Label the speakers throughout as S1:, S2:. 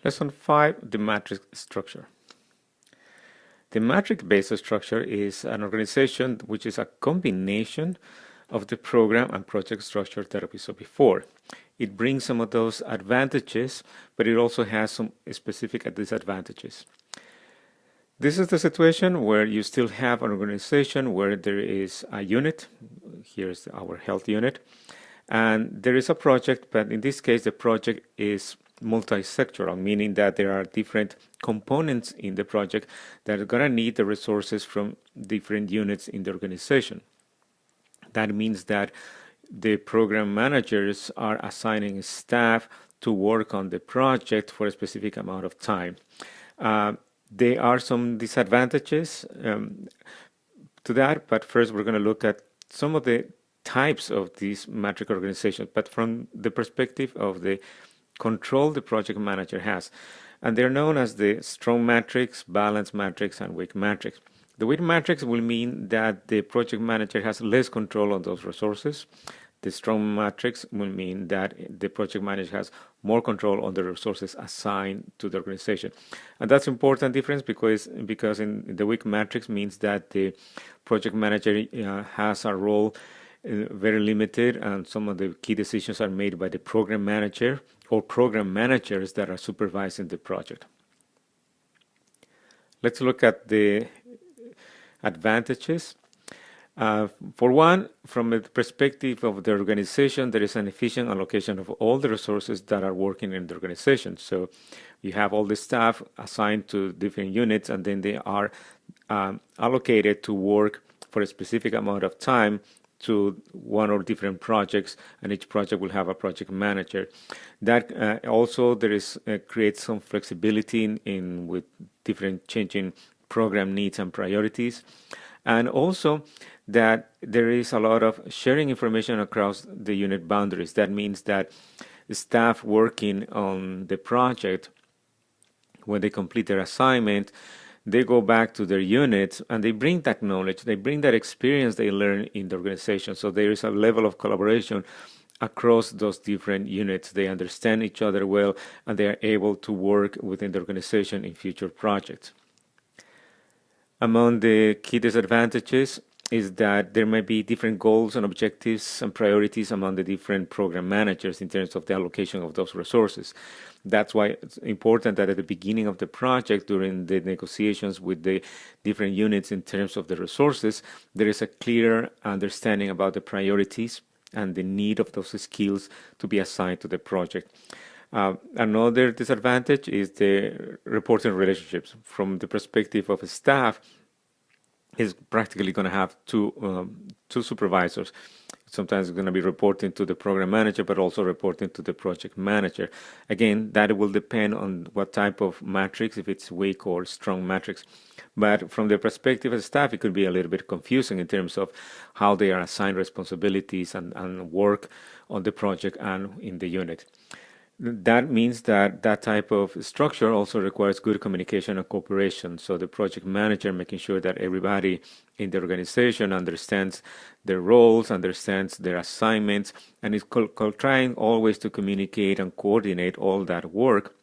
S1: Lesson 5, the matrix structure. The matrix-based structure is an organization which is a combination of the program and project structure that we saw before. It brings some of those advantages, but it also has some specific disadvantages. This is the situation where you still have an organization where there is a unit. Here's our health unit. And there is a project, but in this case, the project is multi-sectoral, meaning that there are different components in the project that are going to need the resources from different units in the organization. That means that the program managers are assigning staff to work on the project for a specific amount of time. There are some disadvantages to that, but first we're going to look at some of the types of these matrix organizations, but from the perspective of the control the project manager has. And they're known as the strong matrix, balanced matrix, and weak matrix. The weak matrix will mean that the project manager has less control on those resources. The strong matrix will mean that the project manager has more control on the resources assigned to the organization. And that's an important difference because in the weak matrix means that the project manager has a role very limited, and some of the key decisions are made by the program manager or program managers that are supervising the project. Let's look at the advantages. For one, from the perspective of the organization, there is an efficient allocation of all the resources that are working in the organization. So you have all the staff assigned to different units, and then they are allocated to work for a specific amount of time to one or different projects, and each project will have a project manager. That also there is creates some flexibility in with different changing program needs and priorities, and also that there is a lot of sharing information across the unit boundaries. That means that the staff working on the project, when they complete their assignment, they go back to their units and they bring that knowledge, they bring that experience they learn in the organization. So there is a level of collaboration across those different units. They understand each other well, and they are able to work within the organization in future projects. Among the key disadvantages is that there might be different goals and objectives and priorities among the different program managers in terms of the allocation of those resources. That's why it's important that at the beginning of the project, during the negotiations with the different units in terms of the resources, there is a clear understanding about the priorities and the need of those skills to be assigned to the project. Another disadvantage is the reporting relationships. From the perspective of staff, is practically going to have two supervisors. Sometimes it's going to be reporting to the program manager, but also reporting to the project manager. Again, that will depend on what type of matrix, if it's weak or strong matrix. But from the perspective of staff, it could be a little bit confusing in terms of how they are assigned responsibilities and work on the project and in the unit. That means that that type of structure also requires good communication and cooperation. So the project manager making sure that everybody in the organization understands their roles, understands their assignments, and is trying always to communicate and coordinate all that work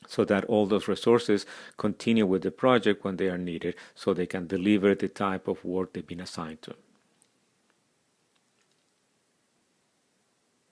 S1: so that all those resources continue with the project when they are needed, so they can deliver the type of work they've been assigned to.